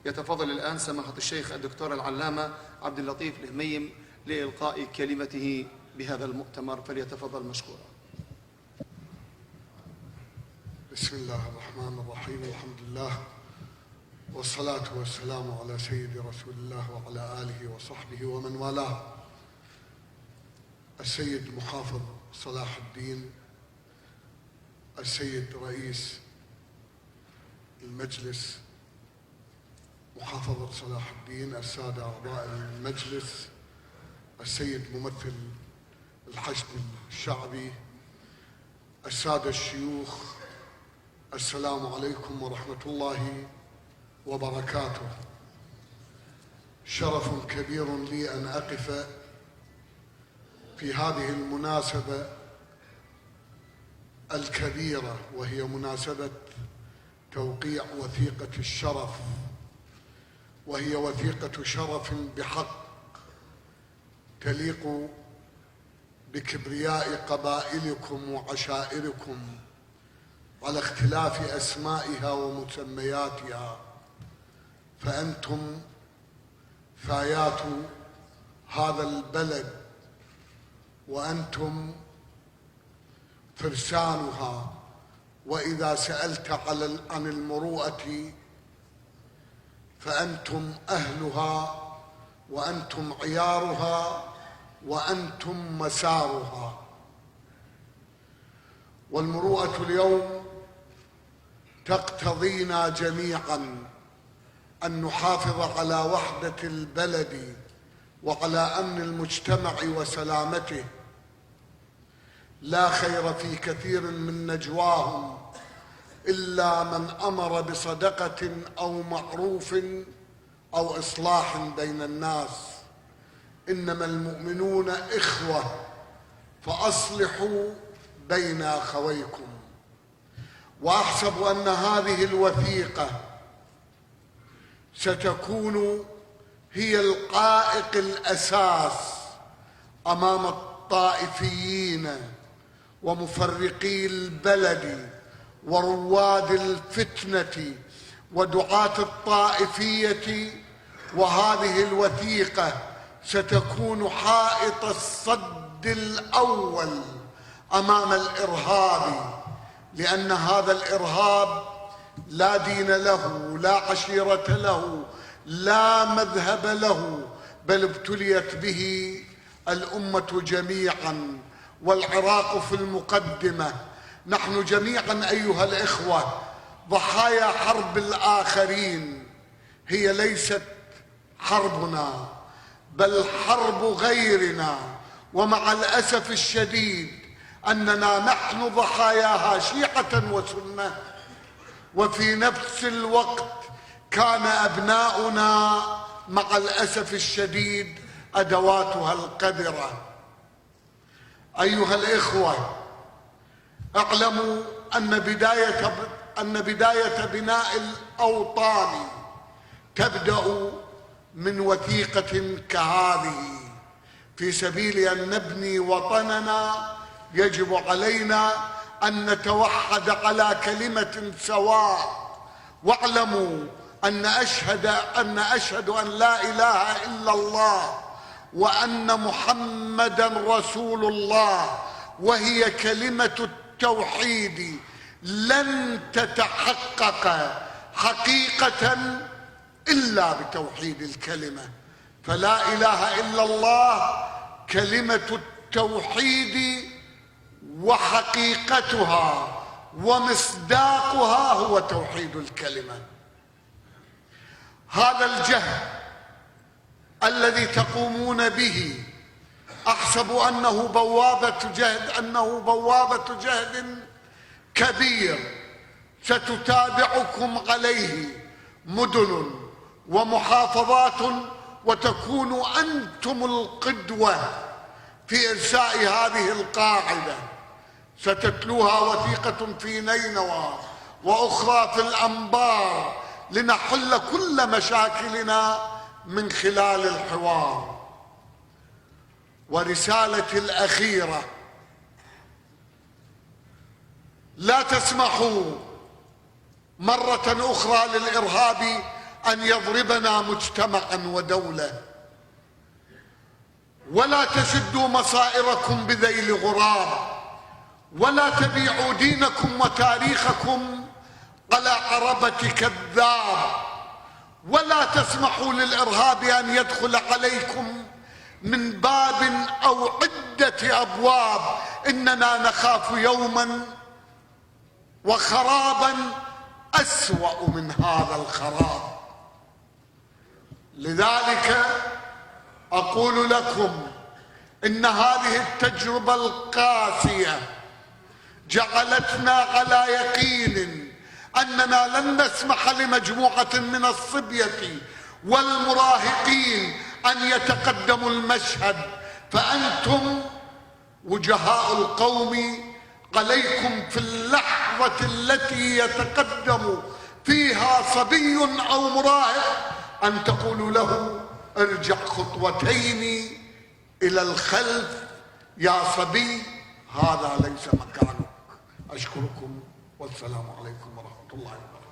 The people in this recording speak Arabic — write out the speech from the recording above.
يتفضل الآن سماحة الشيخ الدكتور العلامة عبد اللطيف الهميم لإلقاء كلمته بهذا المؤتمر، فليتفضل مشكورا. بسم الله الرحمن الرحيم. الحمد لله والصلاة والسلام على سيد رسول الله وعلى آله وصحبه ومن والاه. السيد محافظ صلاح الدين، السيد رئيس المجلس محافظة صلاح الدين، السادة أعضاء المجلس، السيد ممثل الحشد الشعبي، السادة الشيوخ، السلام عليكم ورحمة الله وبركاته. شرف كبير لي أن أقف في هذه المناسبة الكبيرة، وهي مناسبة توقيع وثيقة الشرف، وهي وثيقة شرف بحق تليق بكبرياء قبائلكم وعشائركم على اختلاف أسمائها ومسمياتها، فأنتم ثايات هذا البلد وأنتم فرسانها. وإذا سألت عن المروءة فأنتم أهلها، وأنتم عيارها، وأنتم مسارها. والمروءة اليوم تقتضينا جميعا أن نحافظ على وحدة البلد وعلى أمن المجتمع وسلامته. لا خير في كثير من نجواهم إلا من أمر بصدقة أو معروف أو إصلاح بين الناس. إنما المؤمنون إخوة فأصلحوا بين أخويكم. وأحسب أن هذه الوثيقة ستكون هي العائق الأساس أمام الطائفيين ومفرقي البلد ورواد الفتنة ودعاة الطائفية. وهذه الوثيقة ستكون حائط الصد الأول أمام الإرهاب، لأن هذا الإرهاب لا دين له، لا عشيرة له، لا مذهب له، بل ابتليت به الأمة جميعا، والعراق في المقدمة. نحن جميعا أيها الإخوة ضحايا حرب الآخرين. هي ليست حربنا بل حرب غيرنا، ومع الأسف الشديد أننا نحن ضحاياها شيعة وسنة، وفي نفس الوقت كان أبناؤنا مع الأسف الشديد أدواتها القذرة. أيها الإخوة، اعلموا أن بداية بناء الأوطان تبدأ من وثيقة كهذه. في سبيل أن نبني وطننا يجب علينا أن نتوحد على كلمة سواء. واعلموا أن أشهد أن لا إله إلا الله وأن محمدا رسول الله، وهي كلمة التوحيد، لن تتحقق حقيقة إلا بتوحيد الكلمة. فلا إله إلا الله كلمة التوحيد، وحقيقتها ومصداقها هو توحيد الكلمة. هذا الجهد الذي تقومون به أحسب أنه بوابة جهد كبير ستتابعكم عليه مدن ومحافظات، وتكونوا أنتم القدوة في إرساء هذه القاعدة. ستتلوها وثيقة في نينوى وأخرى في الأنبار لنحل كل مشاكلنا من خلال الحوار. ورسالتي الأخيرة: لا تسمحوا مرة أخرى للإرهاب أن يضربنا مجتمعا ودولة. ولا تشدوا مصائركم بذيل غراب، ولا تبيعوا دينكم وتاريخكم على عربة كذاب، ولا تسمحوا للإرهاب أن يدخل عليكم من باب أو عدة أبواب. إننا نخاف يوما وخرابا أسوأ من هذا الخراب. لذلك أقول لكم إن هذه التجربة القاسية جعلتنا على يقين أننا لن نسمح لمجموعة من الصبية والمراهقين أن يتقدموا المشهد. فأنتم وجهاء القوم، عليكم في اللحظة التي يتقدم فيها صبي أو مراهق أن تقولوا له ارجع خطوتين إلى الخلف يا صبي، هذا ليس مكانك. أشكركم والسلام عليكم ورحمة الله وبركاته.